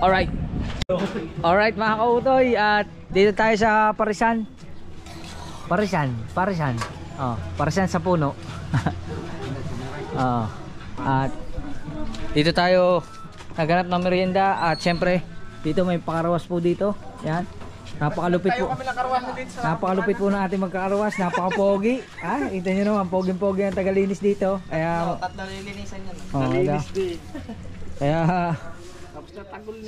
Alright mga kautoy, at dito tayo sa Parisan sa puno. At dito tayo naghanap ng merienda. At syempre dito may pakarawas po dito. Yan, napakalupit po. Napakalupit po ng ating magkakarawas. Napakapogi. Ito nyo naman, pogi-pogi ang tagalinis dito. Kaya tatlo nilinisan yan. Nalinis din. Kaya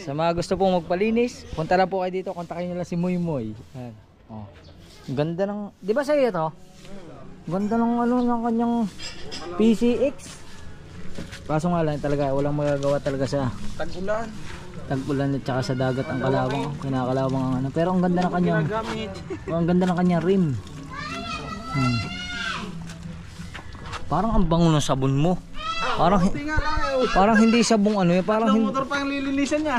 sa mga gusto pong magpalinis, punta lang po kayo dito. Kontakin nyo lang si Moy Moy. Ganda ng, di ba sa'yo ito? Ganda ng ng kanyang PCX. Kaso nga lang talaga, walang magagawa talaga sa tag-ulan. tag-ulan at saka sa dagat ang kalawang, kinakalawang ang ano. Pero ang ganda ng kanyang, ang ganda ng kanyang rim. Parang ang bango ng sabon mo. Parang hindi sabong ano, parang hindi motor pa yung lilinisan niya.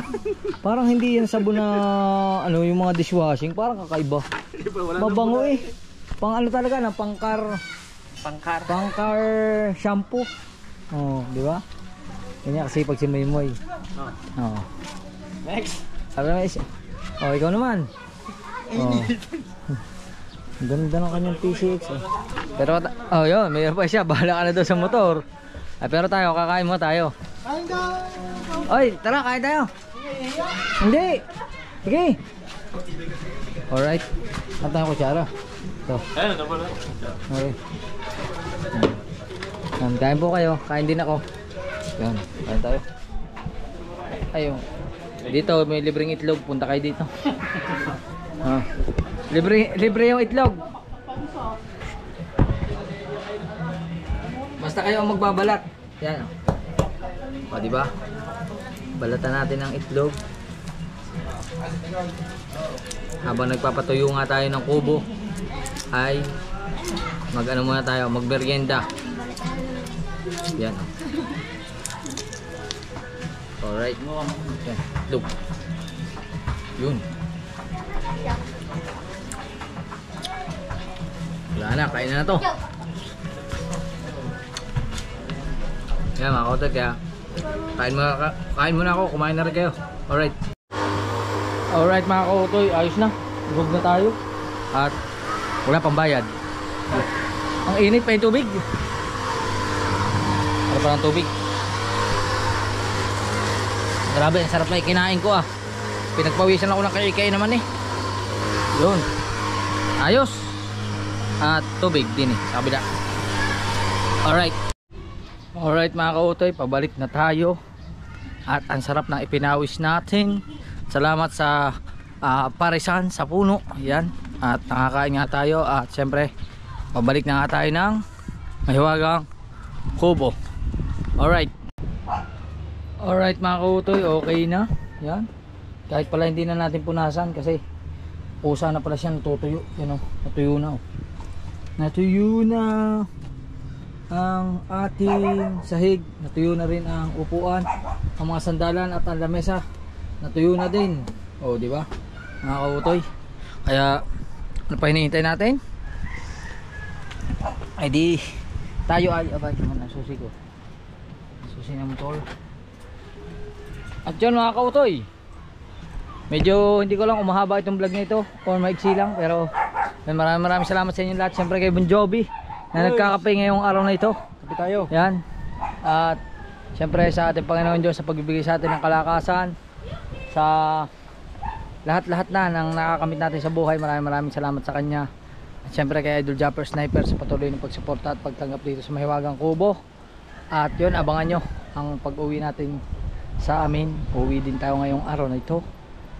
parang hindi yan sabon na ano, yung mga dishwashing, parang kakaiba. Mabango eh. Pang ano talaga na, pangkar shampoo. Oh, di ba? Kanya kasi pag si Maymoy. Oh. Next. Sabi naman, oh, ikaw naman. Oh. Ganda ng kanyang PCX eh. Pero, oh yun, mayroon pa siya. Bahala ka na doon sa motor. Ay, pero tayo, kakain mo tayo. Kain ka. Oy, tara, kain tayo. Hindi. Sige. Alright. At tayo kutsara. Ito. Ayun, na pala. Okay. Kain po kayo. Kain din ako. Yan. Kain tayo. Ayun. Dito, may libreng itlog. Punta kayo dito. Libre yung itlog. Basta kayo ang magbabalat. Yan. O, diba? Balatan natin ang itlog. Habang nagpapatuyo nga tayo ng kubo, ay mag-ano muna tayo, magmerienda. Yan. Alright. Yan. Itlog. Yun. Wala na, kain na to. Yan mga kautot, kaya kain muna ako, kumain na rin kayo. Alright. Alright mga kautoy, ayos na. Gug na tayo. At wala pang bayad. Ang init pa yung tubig. Ano pa ng tubig? Grabe, ang sarap na ikinain ko ah. Pinagpawisan ako ng kaikay naman eh. Yun. Ayos. At tubig din eh, sa kabila. Alright. Alright mga kautoy, pabalik na tayo. At ang sarap na ipinawis natin. Salamat sa parisan sa puno. Yan. At nakakain nga tayo. At syempre, pabalik na nga tayo ng mahiwagang kubo. Alright. Alright mga kautoy, okay na. Yan. Kahit pala hindi na natin punasan kasi pusa na pala siya, natutuyo. Yan o, natuyo na o. Natuyo na ang ating sahig, natuyo na rin ang upuan, ang mga sandalan at ang lamesa natuyo na din. Oh, di ba? Mga kautoy. Kaya ano pa hinihintay natin? Ay di tayo ay abay naman ang susi ko. Susi ng motor. At yun mga kautoy. Medyo hindi ko lang umahaba itong vlog nito or maiksi lang, pero maraming salamat sa inyo lahat. Siyempre kay Bon Jovi na nagkakape ngayong araw na ito. Kape tayo. Yan. At siyempre sa ating Panginoon Diyos sa pagbibigay sa atin ng kalakasan, sa lahat-lahat na ng nakakamit natin sa buhay. Maraming salamat sa kanya. At siyempre kay Idol Japper Sniper sa patuloy ng pagsuporta at pagtanggap dito sa Mahiwagang Kubo. At yun, abangan nyo ang pag-uwi natin sa amin. Uwi din tayo ngayong araw na ito.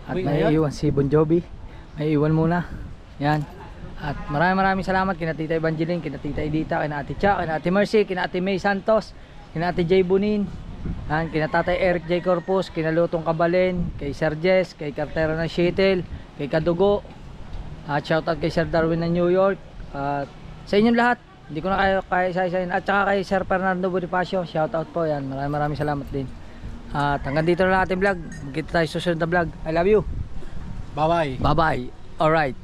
At may iwan si Bon Jovi. May iwan muna. Yan. At maraming salamat kina Tita Evangeline, kina Tita Edita, kina Ate Cha, kina Ate Mercy, kina Ate May Santos, kina Ate Jay Bunin, kina Tatay Eric J. Corpus, kina Lutong Kabalen, kay Sir Jess, kay Cartero ng Sheetel, kay Kadugo. At shoutout kay Sir Darwin ng New York. At sa inyong lahat, hindi ko na kayo isa-isahin. At saka kay Sir Fernando Bonifacio, shoutout po yan. Maraming salamat din. At hanggang dito na lang ating vlog. Magkita tayo sa susunod na vlog. I love you. Bye bye. Bye bye. Alright.